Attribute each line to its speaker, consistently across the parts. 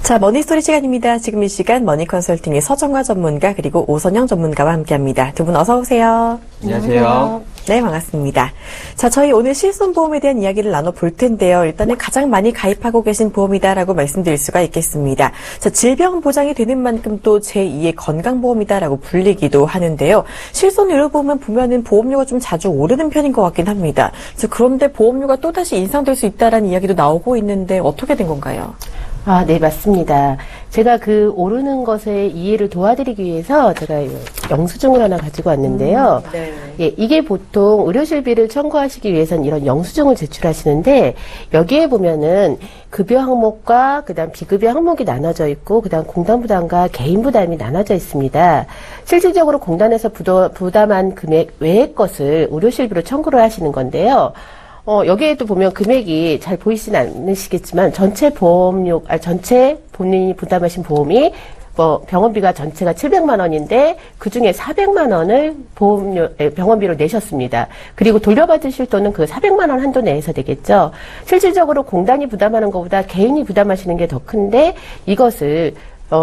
Speaker 1: 자, 머니스토리 시간입니다. 지금 이 시간 머니컨설팅의 서정화 전문가 그리고 오선영 전문가와 함께합니다. 두 분 어서 오세요.
Speaker 2: 안녕하세요.
Speaker 1: 네, 반갑습니다. 자, 저희 오늘 실손보험에 대한 이야기를 나눠볼 텐데요. 일단은 가장 많이 가입하고 계신 보험이다라고 말씀드릴 수가 있겠습니다. 자, 질병 보장이 되는 만큼 또 제2의 건강보험이다라고 불리기도 하는데요. 실손의료보험은 보면은 보험료가 좀 자주 오르는 편인 것 같긴 합니다. 자, 그런데 보험료가 또다시 인상될 수 있다라는 이야기도 나오고 있는데 어떻게 된 건가요?
Speaker 3: 네, 맞습니다. 제가 그 오르는 것에 이해를 도와드리기 위해서 제가 영수증을 하나 가지고 왔는데요.
Speaker 1: 네.
Speaker 3: 예, 이게 보통 의료실비를 청구하시기 위해서는 이런 영수증을 제출하시는데 여기에 보면은 급여 항목과 그다음 비급여 항목이 나눠져 있고 그다음 공단 부담과 개인 부담이 나눠져 있습니다. 실질적으로 공단에서 부담한 금액 외의 것을 의료실비로 청구를 하시는 건데요. 여기에도 보면 금액이 잘 보이진 않으시겠지만, 전체 전체 본인이 부담하신 보험이, 병원비가 전체가 700만 원인데, 그 중에 400만 원을 병원비로 내셨습니다. 그리고 돌려받으실 돈은 그 400만 원 한도 내에서 되겠죠. 실질적으로 공단이 부담하는 것보다 개인이 부담하시는 게 더 큰데, 이것을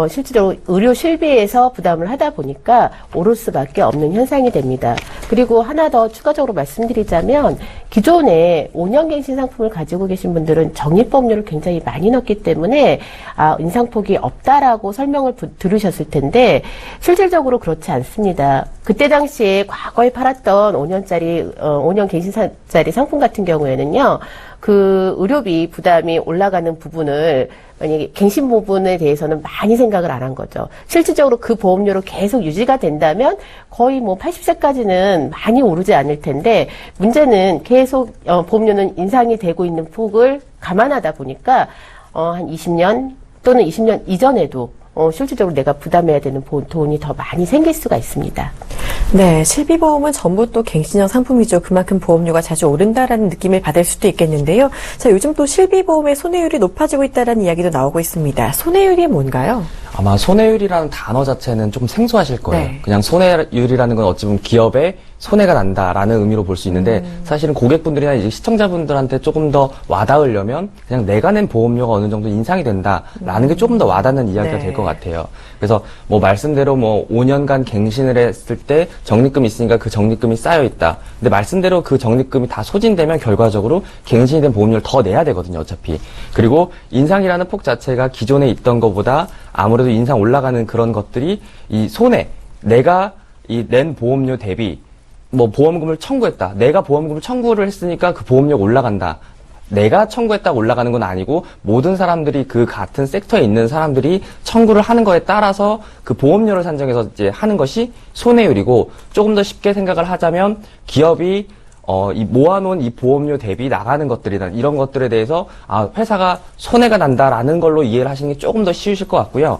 Speaker 3: 실제로 의료 실비에서 부담을 하다 보니까 오를 수밖에 없는 현상이 됩니다. 그리고 하나 더 추가적으로 말씀드리자면 기존에 5년갱신 상품을 가지고 계신 분들은 적립보험료를 굉장히 많이 넣기 때문에 인상폭이 없다라고 설명을 들으셨을 텐데 실질적으로 그렇지 않습니다. 그때 당시에 과거에 팔았던 5년 갱신짜리 상품 같은 경우에는요. 그 의료비 부담이 올라가는 부분을 만약에 갱신 부분에 대해서는 많이 생각을 안 한 거죠. 실질적으로 그 보험료로 계속 유지가 된다면 거의 80세까지는 많이 오르지 않을 텐데 문제는 계속 보험료는 인상이 되고 있는 폭을 감안하다 보니까 한 20년 또는 20년 이전에도 실질적으로 내가 부담해야 되는 돈이 더 많이 생길 수가 있습니다.
Speaker 1: 네, 실비보험은 전부 또 갱신형 상품이죠. 그만큼 보험료가 자주 오른다라는 느낌을 받을 수도 있겠는데요. 자, 요즘 또 실비보험의 손해율이 높아지고 있다는 이야기도 나오고 있습니다. 손해율이 뭔가요?
Speaker 2: 아마 손해율이라는 단어 자체는 좀 생소하실 거예요.
Speaker 1: 네.
Speaker 2: 그냥 손해율이라는 건 어찌 보면 기업에 손해가 난다라는 의미로 볼 수 있는데 사실은 고객분들이나 이제 시청자분들한테 조금 더 와닿으려면 그냥 내가 낸 보험료가 어느 정도 인상이 된다라는 게 조금 더 와닿는 이야기가
Speaker 1: 네.
Speaker 2: 될 것 같아요. 그래서 말씀대로 5년간 갱신을 했을 때 적립금이 있으니까 그 적립금이 쌓여 있다. 근데 말씀대로 그 적립금이 다 소진되면 결과적으로 갱신이 된 보험료를 더 내야 되거든요, 어차피. 그리고 인상이라는 폭 자체가 기존에 있던 것보다 아무래도 인상 올라가는 그런 것들이 이 손해, 내가 이 낸 보험료 대비 보험금을 청구했다. 내가 보험금을 청구를 했으니까 그 보험료가 올라간다. 내가 청구했다고 올라가는 건 아니고 모든 사람들이 그 같은 섹터에 있는 사람들이 청구를 하는 거에 따라서 그 보험료를 산정해서 이제 하는 것이 손해율이고 조금 더 쉽게 생각을 하자면 기업이 이 모아놓은 이 보험료 대비 나가는 것들이나 이런 것들에 대해서 회사가 손해가 난다라는 걸로 이해를 하시는 게 조금 더 쉬우실 것 같고요.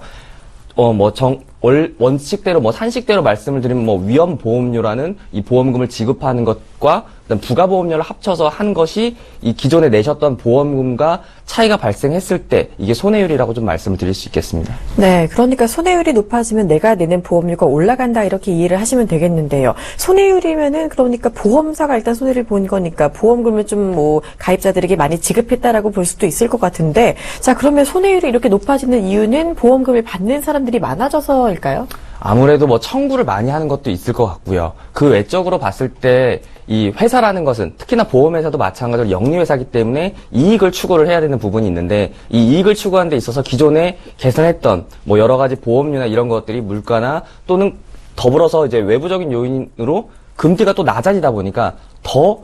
Speaker 2: 원칙대로 산식대로 말씀을 드리면 위험보험료라는 이 보험금을 지급하는 것과 그다음 부가보험료를 합쳐서 한 것이 이 기존에 내셨던 보험금과 차이가 발생했을 때 이게 손해율이라고 좀 말씀을 드릴 수 있겠습니다.
Speaker 1: 네, 그러니까 손해율이 높아지면 내가 내는 보험료가 올라간다 이렇게 이해를 하시면 되겠는데요. 손해율이면은 그러니까 보험사가 일단 손해를 본 거니까 보험금을 좀 가입자들에게 많이 지급했다라고 볼 수도 있을 것 같은데 자, 그러면 손해율이 이렇게 높아지는 이유는 보험금을 받는 사람들이 많아져서일까요?
Speaker 2: 아무래도 청구를 많이 하는 것도 있을 것 같고요. 그 외적으로 봤을 때 이 회사라는 것은 특히나 보험회사도 마찬가지로 영리회사이기 때문에 이익을 추구를 해야 되는 부분이 있는데 이 이익을 추구하는 데 있어서 기존에 계산했던 여러 가지 보험료나 이런 것들이 물가나 또는 더불어서 이제 외부적인 요인으로 금리가 또 낮아지다 보니까 더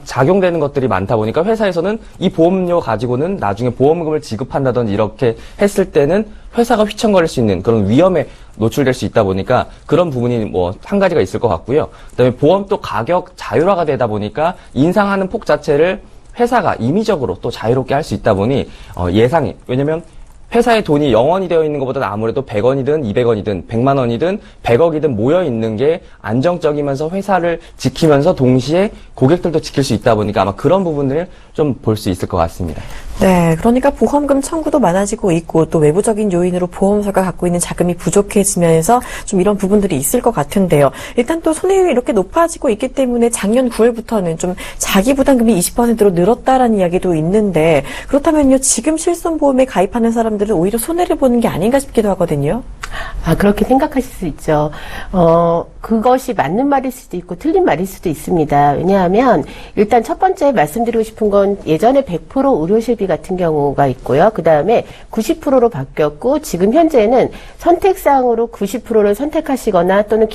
Speaker 2: 작용되는 것들이 많다 보니까 회사에서는 이 보험료 가지고는 나중에 보험금을 지급한다든지 이렇게 했을 때는 회사가 휘청거릴 수 있는 그런 위험에 노출될 수 있다 보니까 그런 부분이 한 가지가 있을 것 같고요. 그다음에 보험 또 가격 자율화가 되다 보니까 인상하는 폭 자체를 회사가 임의적으로 또 자유롭게 할 수 있다 보니 예상이 왜냐면 회사의 돈이 영원히 되어 있는 것보다는 아무래도 100원이든 200원이든 100만 원이든 100억이든 모여 있는 게 안정적이면서 회사를 지키면서 동시에 고객들도 지킬 수 있다 보니까 아마 그런 부분들을 좀 볼 수 있을 것 같습니다.
Speaker 1: 네, 그러니까 보험금 청구도 많아지고 있고 또 외부적인 요인으로 보험사가 갖고 있는 자금이 부족해지면서 좀 이런 부분들이 있을 것 같은데요. 일단 또 손해율이 이렇게 높아지고 있기 때문에 작년 9월부터는 좀 자기 부담금이 20%로 늘었다라는 이야기도 있는데 그렇다면요, 지금 실손보험에 가입하는 사람들은 분들은 오히려 손해를 보는 게 아닌가 싶기도 하거든요.
Speaker 3: 그렇게 생각하실 수 있죠. 그것이 맞는 말일 수도 있고 틀린 말일 수도 있습니다. 왜냐하면 일단 첫 번째 말씀드리고 싶은 건 예전에 100% 의료실비 같은 경우가 있고요. 그 다음에 90%로 바뀌었고 지금 현재는 선택사항으로 90%를 선택하시거나 또는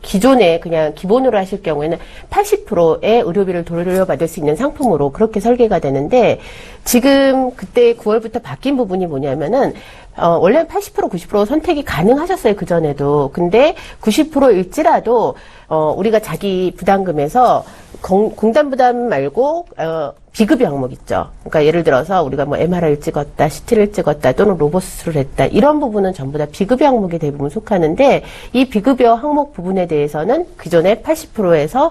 Speaker 3: 기존에 그냥 기본으로 하실 경우에는 80%의 의료비를 돌려받을 수 있는 상품으로 그렇게 설계가 되는데 지금 그때 9월부터 바뀐 부분이 뭐냐면은 원래 80% 90% 선택이 가능하셨어요, 그전에도. 근데 90%일지라도, 우리가 자기 부담금에서 공단 부담 말고, 비급여 항목 있죠. 그러니까 예를 들어서 우리가 뭐 MRI를 찍었다, CT를 찍었다, 또는 로봇 수술을 했다. 이런 부분은 전부 다 비급여 항목에 대부분 속하는데 이 비급여 항목 부분에 대해서는 기존에 90%에서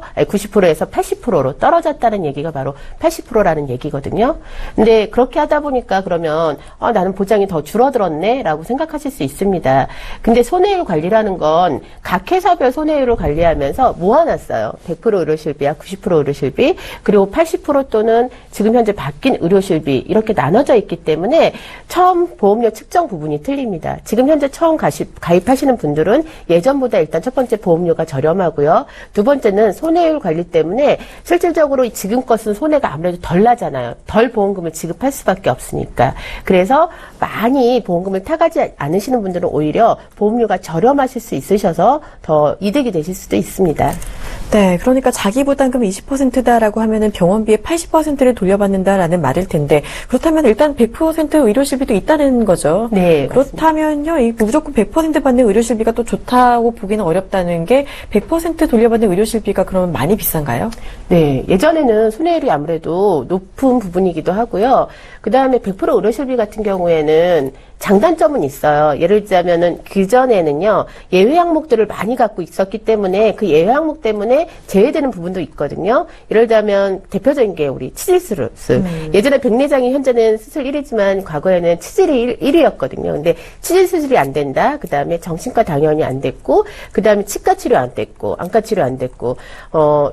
Speaker 3: 80%로 떨어졌다는 얘기가 바로 80%라는 얘기거든요. 근데 그렇게 하다 보니까 그러면 나는 보장이 더 줄어들었네 라고 생각하실 수 있습니다. 근데 손해율 관리라는 건 각 회사별 손해율을 관리하면서 모아놨어요. 100% 의료실비와 90% 의료실비 그리고 80% 또는 지금 현재 바뀐 의료실비 이렇게 나눠져 있기 때문에 처음 보험료 측정 부분이 틀립니다. 지금 현재 처음 가입하시는 분들은 예전보다 일단 첫 번째 보험료가 저렴하고요. 두 번째는 손해율 관리 때문에 실질적으로 지금 것은 손해가 아무래도 덜 나잖아요. 덜 보험금을 지급할 수밖에 없으니까. 그래서 많이 보험금을 타가지 않으시는 분들은 오히려 보험료가 저렴하실 수 있으셔서 더 이득이 되실 수도 있습니다.
Speaker 1: 네, 그러니까 자기 부담금 20%다라고 하면은 병원비의 80%를 돌려받는다라는 말일 텐데 그렇다면 일단 100% 의료실비도 있다는 거죠.
Speaker 3: 네,
Speaker 1: 그렇다면요, 이 무조건 100% 받는 의료실비가 또 좋다고 보기는 어렵다는 게 100% 돌려받는 의료실비가 그러면 많이 비싼가요?
Speaker 3: 네, 예전에는 손해율이 아무래도 높은 부분이기도 하고요. 그 다음에 100% 의료실비 같은 경우에는 장단점은 있어요. 예를 들자면은 그전에는요, 예외 항목들을 많이 갖고 있었기 때문에 그 예외 항목 때문에 제외되는 부분도 있거든요. 예를 들자면 대표적인 게 우리 치질 수술. 예전에 백내장이 현재는 수술 1위지만 과거에는 치질이 1위였거든요. 근데 치질 수술이 안 된다. 그 다음에 정신과 당연히 안 됐고, 그 다음에 치과 치료 안 됐고, 안과 치료 안 됐고,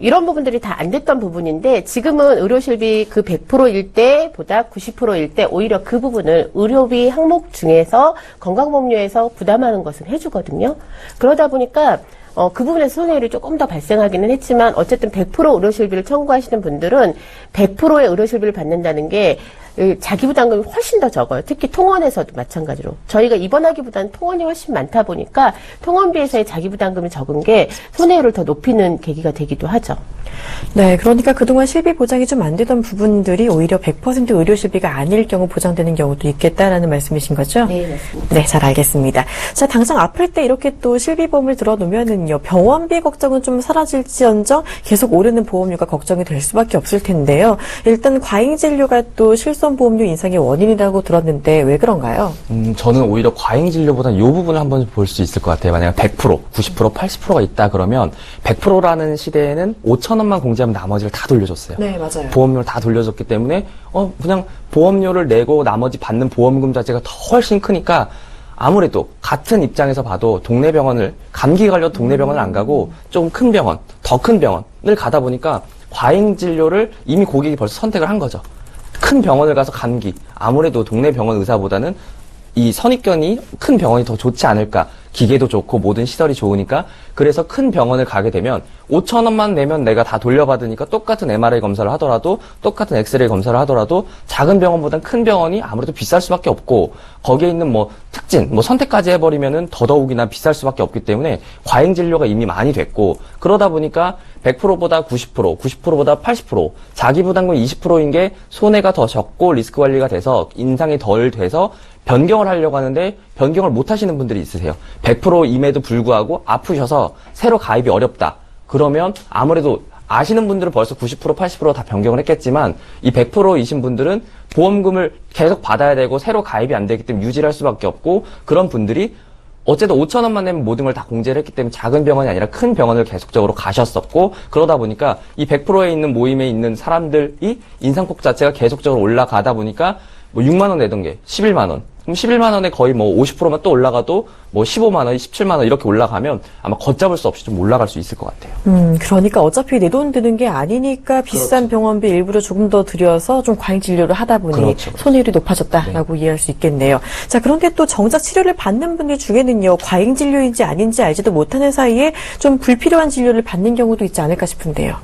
Speaker 3: 이런 부분들이 다 안 됐던 부분인데 지금은 의료실비 그 100%일 때보다 90%일 때 오히려 그 부분을 의료비 항목 중에서 건강보험료에서 부담하는 것은 해주거든요. 그러다 보니까 그 부분에서 손해율이 조금 더 발생하기는 했지만 어쨌든 100% 의료실비를 청구하시는 분들은 100%의 의료실비를 받는다는 게 자기 부담금이 훨씬 더 적어요. 특히 통원에서도 마찬가지로. 저희가 입원하기보다는 통원이 훨씬 많다 보니까 통원비에서의 자기 부담금이 적은 게 손해율을 더 높이는 계기가 되기도 하죠.
Speaker 1: 네, 그러니까 그동안 실비 보장이 좀 안 되던 부분들이 오히려 100% 의료실비가 아닐 경우 보장되는 경우도 있겠다라는 말씀이신 거죠?
Speaker 3: 네, 맞습니다.
Speaker 1: 네, 잘 알겠습니다. 자, 당장 아플 때 이렇게 또 실비보험을 들어놓으면은요, 병원비 걱정은 좀 사라질지언정 계속 오르는 보험료가 걱정이 될 수밖에 없을 텐데요. 일단 과잉진료가 또 실손보험료 인상의 원인이라고 들었는데 왜 그런가요?
Speaker 2: 저는 오히려 과잉진료보다는 이 부분을 한번 볼 수 있을 것 같아요. 만약에 100%, 90%, 80%가 있다 그러면 100%라는 시대에는 5천 원만 공제하면 나머지를 다 돌려줬어요.
Speaker 1: 네, 맞아요.
Speaker 2: 보험료를 다 돌려줬기 때문에 그냥 보험료를 내고 나머지 받는 보험금 자체가 더 훨씬 크니까 아무래도 같은 입장에서 봐도 동네 병원을 감기 걸려도 동네 병원을 안 가고 좀 큰 병원, 더 큰 병원을 가다 보니까 과잉 진료를 이미 고객이 벌써 선택을 한 거죠. 큰 병원을 가서 감기, 아무래도 동네 병원 의사보다는 이 선입견이 큰 병원이 더 좋지 않을까. 기계도 좋고 모든 시설이 좋으니까 그래서 큰 병원을 가게 되면 5천 원만 내면 내가 다 돌려받으니까 똑같은 MRI 검사를 하더라도 똑같은 엑스레이 검사를 하더라도 작은 병원보다는 큰 병원이 아무래도 비쌀 수밖에 없고 거기에 있는 뭐 특진, 뭐 선택까지 해버리면은 더더욱이나 비쌀 수밖에 없기 때문에 과잉 진료가 이미 많이 됐고 그러다 보니까 100%보다 90%, 90%보다 80%, 자기 부담금 20%인 게 손해가 더 적고 리스크 관리가 돼서 인상이 덜 돼서 변경을 하려고 하는데 변경을 못 하시는 분들이 있으세요. 100%임에도 불구하고 아프셔서 새로 가입이 어렵다. 그러면 아무래도 아시는 분들은 벌써 90%, 80% 다 변경을 했겠지만 이 100%이신 분들은 보험금을 계속 받아야 되고 새로 가입이 안 되기 때문에 유지를 할 수밖에 없고 그런 분들이 어쨌든 5천 원만 내면 모든 걸 다 공제를 했기 때문에 작은 병원이 아니라 큰 병원을 계속적으로 가셨었고 그러다 보니까 이 100%에 있는 모임에 있는 사람들이 인상폭 자체가 계속적으로 올라가다 보니까 뭐 6만 원 내던 게 11만 원, 그럼 11만 원에 거의 뭐 50%만 또 올라가도 뭐 15만 원, 17만 원 이렇게 올라가면 아마 걷잡을 수 없이 좀 올라갈 수 있을 것 같아요.
Speaker 1: 그러니까 어차피 내 돈 드는 게 아니니까 비싼 병원비 일부러 조금 더 들여서 좀 과잉 진료를 하다 보니
Speaker 2: 그렇죠.
Speaker 1: 손해율이 높아졌다라고 이해할 수 있겠네요. 자, 그런데 또 정작 치료를 받는 분들 중에는요, 과잉 진료인지 아닌지 알지도 못하는 사이에 좀 불필요한 진료를 받는 경우도 있지 않을까 싶은데요.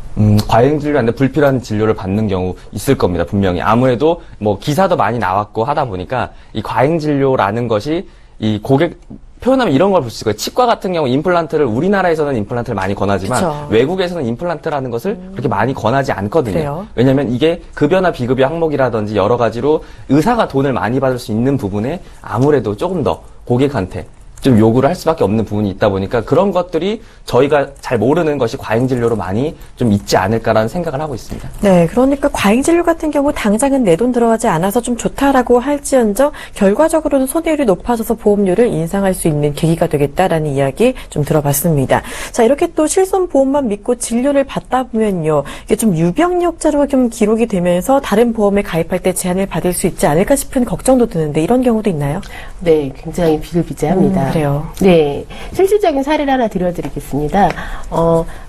Speaker 2: 과잉 진료 안에 불필요한 진료를 받는 경우 있을 겁니다, 분명히. 아무래도 뭐 기사도 많이 나왔고 하다 보니까 이 과잉 진료라는 것이 이 고객, 표현하면 이런 걸 볼 수 있어요. 치과 같은 경우 임플란트를 우리나라에서는 임플란트를 많이 권하지만
Speaker 1: 그쵸.
Speaker 2: 외국에서는 임플란트라는 것을 그렇게 많이 권하지 않거든요.
Speaker 1: 그래요?
Speaker 2: 왜냐하면 이게 급여나 비급여 항목이라든지 여러 가지로 의사가 돈을 많이 받을 수 있는 부분에 아무래도 조금 더 고객한테 좀 요구를 할 수밖에 없는 부분이 있다 보니까 그런 것들이 저희가 잘 모르는 것이 과잉 진료로 많이 좀 있지 않을까라는 생각을 하고 있습니다.
Speaker 1: 네, 그러니까 과잉 진료 같은 경우 당장은 내 돈 들어가지 않아서 좀 좋다라고 할지언정 결과적으로는 손해율이 높아져서 보험료를 인상할 수 있는 계기가 되겠다라는 이야기 좀 들어봤습니다. 자, 이렇게 또 실손보험만 믿고 진료를 받다 보면요, 이게 좀 유병력자로 좀 기록이 되면서 다른 보험에 가입할 때 제한을 받을 수 있지 않을까 싶은 걱정도 드는데 이런 경우도 있나요?
Speaker 3: 네, 굉장히 비일비재합니다.
Speaker 1: 그래요.
Speaker 3: 네, 실질적인 사례를 하나 들려드리겠습니다.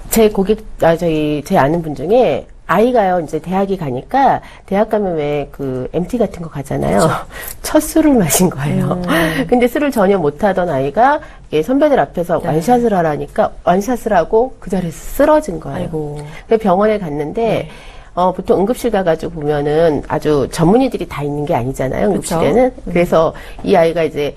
Speaker 3: 제 제 아는 분 중에 아이가요, 이제 대학에 가니까, 대학 가면 왜 MT 같은 거 가잖아요. 첫 술을 마신 거예요. 근데 술을 전혀 못하던 아이가, 선배들 앞에서 완샷을 하라니까, 완샷을 하고 그 자리에서 쓰러진 거예요.
Speaker 1: 아이고.
Speaker 3: 그래서 병원에 갔는데, 보통 응급실 가가지고 보면은 아주 전문의들이 다 있는 게 아니잖아요, 응급실에는. 그래서 이 아이가 이제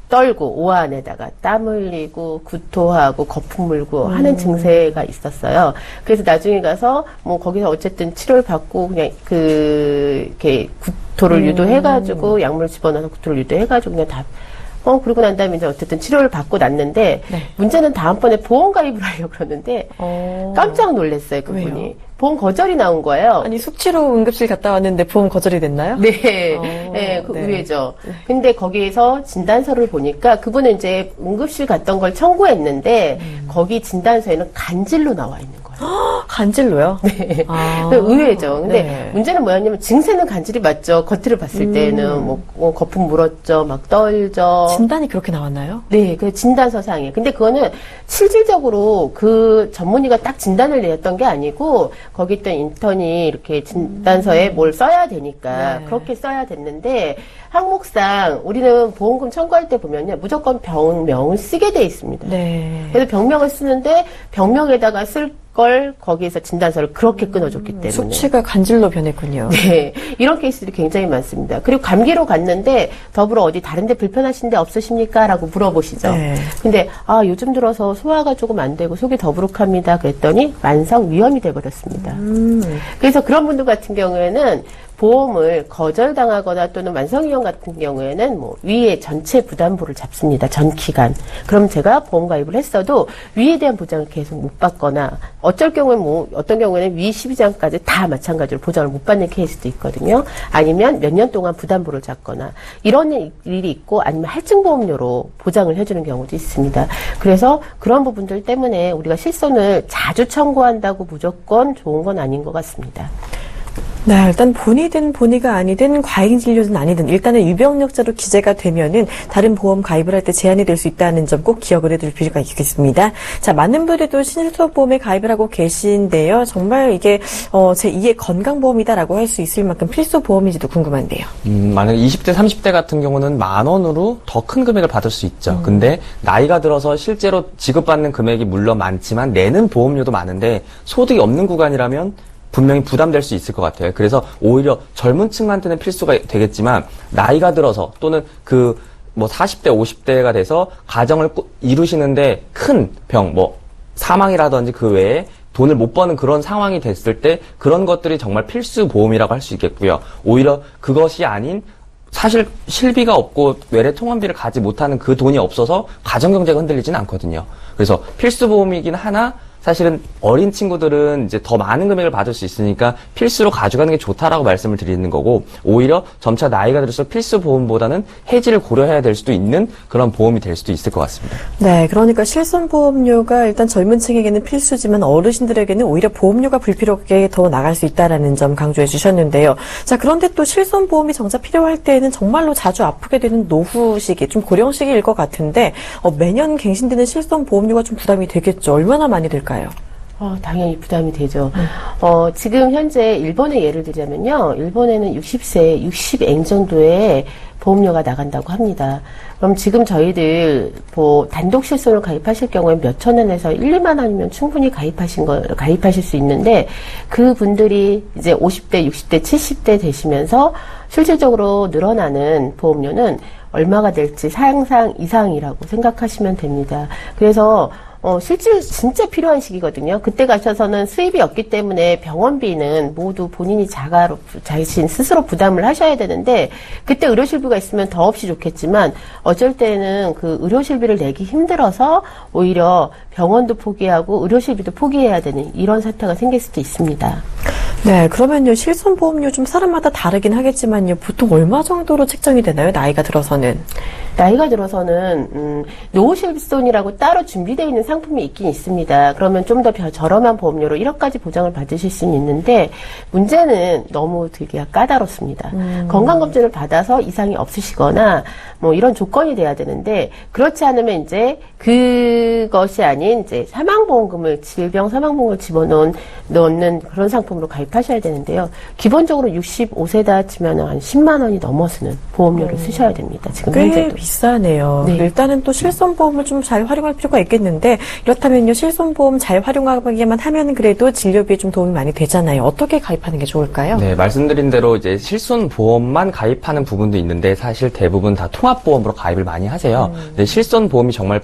Speaker 3: 떨고 오한에다가 땀 흘리고 구토하고 거품 물고 하는 증세가 있었어요. 그래서 나중에 가서 거기서 어쨌든 치료를 받고 그냥 이렇게 구토를 유도해가지고 약물 집어넣어서 구토를 유도해가지고 그냥 다 그러고 난 다음에 이제 어쨌든 치료를 받고 났는데,
Speaker 1: 네.
Speaker 3: 문제는 다음번에 보험 가입을 하려고 그러는데, 깜짝 놀랐어요, 그분이.
Speaker 1: 왜요?
Speaker 3: 보험 거절이 나온 거예요.
Speaker 1: 아니, 숙취로 응급실 갔다 왔는데 보험 거절이 됐나요?
Speaker 3: 네.
Speaker 1: 네.
Speaker 3: 네, 의외죠. 근데 거기에서 진단서를 보니까 그분은 이제 응급실 갔던 걸 청구했는데, 거기 진단서에는 간질로 나와 있는 거예요.
Speaker 1: 간질로요?
Speaker 3: 네.
Speaker 1: 아.
Speaker 3: 의외죠. 근데
Speaker 1: 네.
Speaker 3: 문제는 뭐였냐면 증세는 간질이 맞죠. 겉으로 봤을 때는 거품 물었죠. 막 떨죠.
Speaker 1: 진단이 그렇게 나왔나요?
Speaker 3: 네, 그 진단서상에. 근데 그거는 실질적으로 그 전문의가 딱 진단을 내렸던 게 아니고 거기 있던 인턴이 이렇게 진단서에 뭘 써야 되니까
Speaker 1: 네.
Speaker 3: 그렇게 써야 됐는데 항목상 우리는 보험금 청구할 때 보면요. 무조건 병명을 쓰게 돼 있습니다.
Speaker 1: 네.
Speaker 3: 그래서 병명을 쓰는데 병명에다가 쓸 걸 거기에서 진단서를 그렇게 끊어줬기 때문에.
Speaker 1: 숙취가 간질로 변했군요.
Speaker 3: 네, 이런 케이스들이 굉장히 많습니다. 그리고 감기로 갔는데 더불어 어디 다른 데 불편하신 데 없으십니까? 라고 물어보시죠.
Speaker 1: 네.
Speaker 3: 근데 요즘 들어서 소화가 조금 안 되고 속이 더부룩합니다. 그랬더니 만성 위염이 돼버렸습니다. 그래서 그런 분들 같은 경우에는 보험을 거절당하거나 또는 만성위험 같은 경우에는 위에 전체 부담부를 잡습니다. 전 기간. 그럼 제가 보험 가입을 했어도 위에 대한 보장을 계속 못 받거나 어쩔 경우에 어떤 경우에는 위 12장까지 다 마찬가지로 보장을 못 받는 케이스도 있거든요. 아니면 몇 년 동안 부담부를 잡거나 이런 일이 있고 아니면 할증보험료로 보장을 해주는 경우도 있습니다. 그래서 그런 부분들 때문에 우리가 실손을 자주 청구한다고 무조건 좋은 건 아닌 것 같습니다.
Speaker 1: 네, 일단 본이든 본이가 아니든 과잉 진료든 아니든 일단은 유병력자로 기재가 되면은 다른 보험 가입을 할 때 제한이 될 수 있다는 점 꼭 기억을 해둘 필요가 있겠습니다. 자, 많은 분들도 신일소보험에 가입을 하고 계신데요. 정말 이게 제2의 건강보험이다라고 할 수 있을 만큼 필수 보험인지도 궁금한데요.
Speaker 2: 만약에 20대, 30대 같은 경우는 10,000원으로 더 큰 금액을 받을 수 있죠. 근데 나이가 들어서 실제로 지급받는 금액이 물론 많지만 내는 보험료도 많은데 소득이 없는 구간이라면 분명히 부담될 수 있을 것 같아요. 그래서 오히려 젊은 층한테는 필수가 되겠지만 나이가 들어서 또는 40대, 50대가 돼서 가정을 이루시는데 큰 병, 사망이라든지 그 외에 돈을 못 버는 그런 상황이 됐을 때 그런 것들이 정말 필수 보험이라고 할 수 있겠고요. 오히려 그것이 아닌 사실 실비가 없고 외래 통원비를 가지 못하는 그 돈이 없어서 가정경제가 흔들리지는 않거든요. 그래서 필수 보험이긴 하나 사실은 어린 친구들은 이제 더 많은 금액을 받을 수 있으니까 필수로 가져가는 게 좋다라고 말씀을 드리는 거고, 오히려 점차 나이가 들수록 필수 보험보다는 해지를 고려해야 될 수도 있는 그런 보험이 될 수도 있을 것 같습니다.
Speaker 1: 네, 그러니까 실손보험료가 일단 젊은 층에게는 필수지만 어르신들에게는 오히려 보험료가 불필요하게 더 나갈 수 있다라는 점 강조해 주셨는데요. 자, 그런데 또 실손보험이 정작 필요할 때에는 정말로 자주 아프게 되는 노후 시기, 좀 고령 시기일 것 같은데 매년 갱신되는 실손보험료가 좀 부담이 되겠죠. 얼마나 많이 들까요?
Speaker 3: 당연히 부담이 되죠. 지금 현재 일본의 예를 들자면요. 일본에는 60세, 60행 정도의 보험료가 나간다고 합니다. 그럼 지금 저희들 단독 실손을 가입하실 경우에 몇천 원에서 1, 2만 원이면 충분히 가입하실 수 있는데, 그 분들이 이제 50대, 60대, 70대 되시면서 실질적으로 늘어나는 보험료는 얼마가 될지 상상 이상이라고 생각하시면 됩니다. 그래서 실질 진짜 필요한 시기거든요. 그때 가셔서는 수입이 없기 때문에 병원비는 모두 본인이 자신 스스로 부담을 하셔야 되는데, 그때 의료실비가 있으면 더없이 좋겠지만 어쩔 때는 그 의료실비를 내기 힘들어서 오히려 병원도 포기하고 의료실비도 포기해야 되는 이런 사태가 생길 수도 있습니다.
Speaker 1: 네, 그러면요, 실손보험료 좀 사람마다 다르긴 하겠지만요, 보통 얼마 정도로 책정이 되나요? 나이가 들어서는?
Speaker 3: 나이가 들어서는 노후실손이라고 따로 준비되어 있는 상품이 있긴 있습니다. 그러면 좀 더 저렴한 보험료로 1억까지 보장을 받으실 수는 있는데, 문제는 너무 되기가 까다롭습니다. 건강검진을 받아서 이상이 없으시거나 이런 조건이 돼야 되는데, 그렇지 않으면 이제 그것이 아닌 이제 사망보험금을, 질병 사망보험을 넣는 그런 상품으로 가입하셔야 되는데요. 기본적으로 65세다 치면 한 10만 원이 넘어서는 보험료를 쓰셔야 됩니다. 지금
Speaker 1: 꽤
Speaker 3: 현재도.
Speaker 1: 비싸네요.
Speaker 3: 네.
Speaker 1: 일단은 또 실손보험을 좀 잘 활용할 필요가 있겠는데, 이렇다면요, 실손보험 잘 활용하기만 하면 그래도 진료비에 좀 도움이 많이 되잖아요. 어떻게 가입하는 게 좋을까요?
Speaker 2: 네, 말씀드린 대로 이제 실손보험만 가입하는 부분도 있는데, 사실 대부분 다 통합보험으로 가입을 많이 하세요. 근데 실손보험이 정말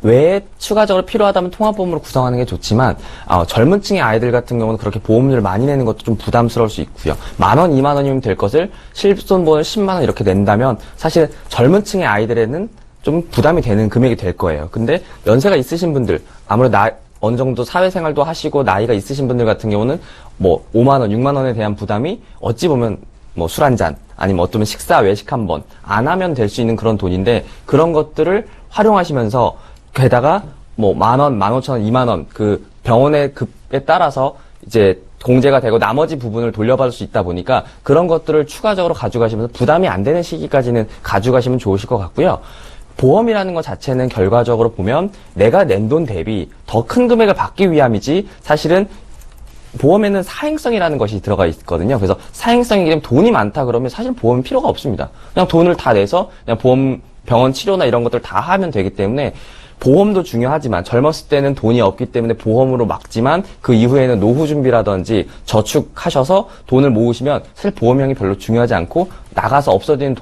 Speaker 2: 외에 추가적으로 필요하다면 통합보험으로 구성하는 게 좋지만, 젊은 층의 아이들 같은 경우는 그렇게 보험료를 많이 내는 것도 좀 부담스러울 수 있고요. 10,000원, 20,000원이면 될 것을 실손보험을 10만 원 이렇게 낸다면 사실 젊은 층의 아이들에는 좀 부담이 되는 금액이 될 거예요. 근데 연세가 있으신 분들, 아무래도 어느 정도 사회생활도 하시고 나이가 있으신 분들 같은 경우는 5만 원, 6만 원에 대한 부담이 어찌 보면 술 한 잔, 아니면 어쩌면 식사, 외식 한 번 안 하면 될 수 있는 그런 돈인데, 그런 것들을 활용하시면서 게다가 10,000원, 15,000원, 2만원 그 병원의 급에 따라서 이제 공제가 되고 나머지 부분을 돌려받을 수 있다 보니까 그런 것들을 추가적으로 가져가시면서 부담이 안 되는 시기까지는 가져가시면 좋으실 것 같고요. 보험이라는 것 자체는 결과적으로 보면 내가 낸 돈 대비 더 큰 금액을 받기 위함이지, 사실은 보험에는 사행성이라는 것이 들어가 있거든요. 그래서 사행성이기 때문에 돈이 많다 그러면 사실 보험 필요가 없습니다. 그냥 돈을 다 내서 그냥 병원 치료나 이런 것들 다 하면 되기 때문에, 보험도 중요하지만 젊었을 때는 돈이 없기 때문에 보험으로 막지만 그 이후에는 노후 준비라든지 저축하셔서 돈을 모으시면 사실 보험형이 별로 중요하지 않고 나가서 없어지는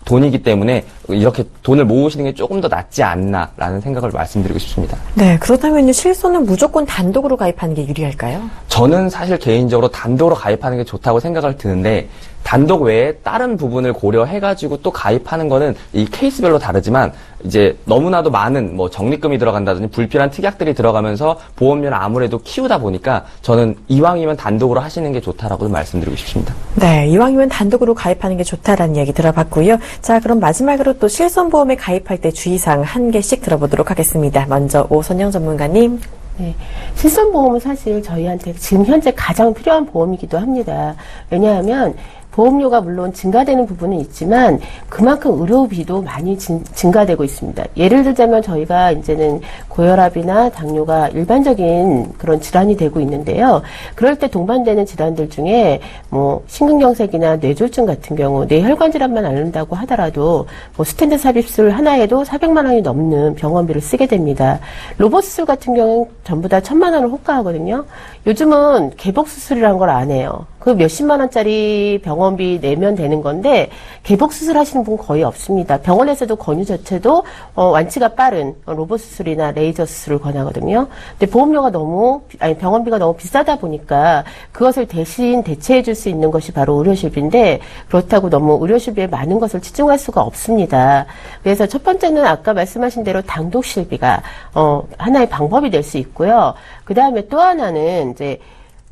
Speaker 2: 돈이기 때문에 이렇게 돈을 모으시는 게 조금 더 낫지 않나라는 생각을 말씀드리고 싶습니다.
Speaker 1: 네, 그렇다면 실손은 무조건 단독으로 가입하는 게 유리할까요?
Speaker 2: 저는 사실 개인적으로 단독으로 가입하는 게 좋다고 생각을 드는데, 단독 외에 다른 부분을 고려해가지고 또 가입하는 거는 이 케이스별로 다르지만, 이제 너무나도 많은 적립금이 들어간다든지 불필요한 특약들이 들어가면서 보험료를 아무래도 키우다 보니까 저는 이왕이면 단독으로 하시는 게 좋다라고 말씀드리고 싶습니다.
Speaker 1: 네, 이왕이면 단독으로 가입하는 게 좋다라는 얘기 들어봤고요. 자, 그럼 마지막으로 또 실손보험에 가입할 때 주의사항 한 개씩 들어보도록 하겠습니다. 먼저 오선영 전문가님.
Speaker 3: 네. 실손보험은 사실 저희한테 지금 현재 가장 필요한 보험이기도 합니다. 왜냐하면 보험료가 물론 증가되는 부분은 있지만 그만큼 의료비도 많이 증가되고 있습니다. 예를 들자면 저희가 이제는 고혈압이나 당뇨가 일반적인 그런 질환이 되고 있는데요. 그럴 때 동반되는 질환들 중에 심근경색이나 뇌졸중 같은 경우 뇌혈관 질환만 앓는다고 하더라도 스텐트 삽입술 하나에도 400만 원이 넘는 병원비를 쓰게 됩니다. 로봇 수술 같은 경우는 전부 다 1,000만 원을 호가하거든요. 요즘은 개복 수술이라는 걸 안 해요. 그 몇십만 원짜리 병원비 내면 되는 건데 개복 수술하시는 분 거의 없습니다. 병원에서도 권유 자체도 완치가 빠른 로봇 수술이나 레이저 수술을 권하거든요. 근데 병원비가 너무 비싸다 보니까 그것을 대신 대체해 줄 수 있는 것이 바로 의료실비인데 그렇다고 너무 의료실비에 많은 것을 치중할 수가 없습니다. 그래서 첫 번째는 아까 말씀하신 대로 당독실비가 하나의 방법이 될 수 있고요. 그 다음에 또 하나는 이제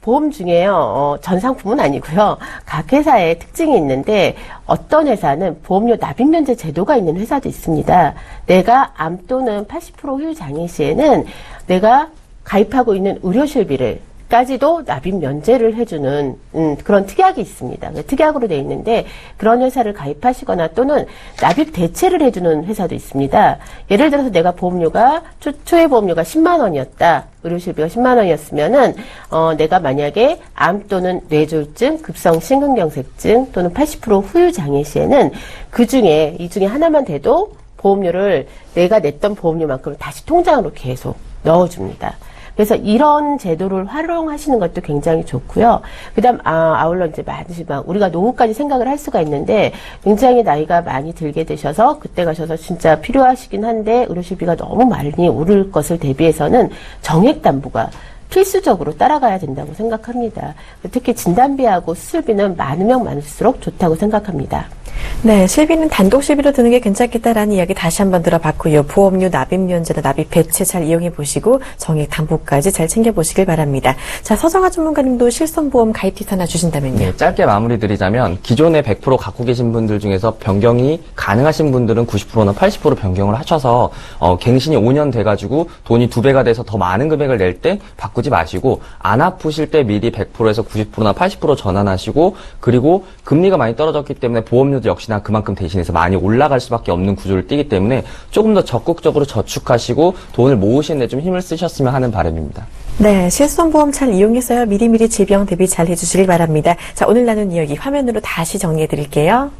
Speaker 3: 보험 중에요, 전 상품은 아니고요. 각 회사의 특징이 있는데 어떤 회사는 보험료 납입 면제 제도가 있는 회사도 있습니다. 내가 암 또는 80% 후유 장애 시에는 내가 가입하고 있는 의료실비를 까지도 납입 면제를 해주는 그런 특약이 있습니다. 특약으로 돼 있는데 그런 회사를 가입하시거나 또는 납입 대체를 해주는 회사도 있습니다. 예를 들어서 내가 보험료가 초회 보험료가 10만 원이었다. 의료실비가 10만 원이었으면은 내가 만약에 암 또는 뇌졸중, 급성 심근경색증 또는 80% 후유 장애 시에는 이 중에 하나만 돼도 보험료를 내가 냈던 보험료만큼 다시 통장으로 계속 넣어줍니다. 그래서 이런 제도를 활용하시는 것도 굉장히 좋고요. 그다음 아울러 이제 우리가 노후까지 생각을 할 수가 있는데 굉장히 나이가 많이 들게 되셔서 그때 가셔서 진짜 필요하시긴 한데 의료실비가 너무 많이 오를 것을 대비해서는 정액 담보가 필수적으로 따라가야 된다고 생각합니다. 특히 진단비하고 수술비는 많으면 많을수록 좋다고 생각합니다.
Speaker 1: 네, 실비는 단독 실비로 드는 게 괜찮겠다라는 이야기 다시 한번 들어봤고요. 보험료 납입 면제나 납입 배치 잘 이용해 보시고 정액 담보까지 잘 챙겨 보시길 바랍니다. 자, 서정아 전문가님도 실손보험 가입 팁 하나 주신다면요.
Speaker 2: 네, 짧게 마무리드리자면 기존에 100% 갖고 계신 분들 중에서 변경이 가능하신 분들은 90%나 80% 변경을 하셔서 갱신이 5년 돼가지고 돈이 2배가 돼서 더 많은 금액을 낼 때 바꾸지 마시고 안 아프실 때 미리 100%에서 90%나 80% 전환하시고 그리고 금리가 많이 떨어졌기 때문에 보험료도 역시나 그만큼 대신해서 많이 올라갈 수밖에 없는 구조를 띠기 때문에 조금 더 적극적으로 저축하시고 돈을 모으시는 데 좀 힘을 쓰셨으면 하는 바람입니다.
Speaker 1: 네, 실손보험 잘 이용해서요. 미리미리 질병 대비 잘 해주시길 바랍니다. 자, 오늘 나눈 이야기 화면으로 다시 정리해 드릴게요.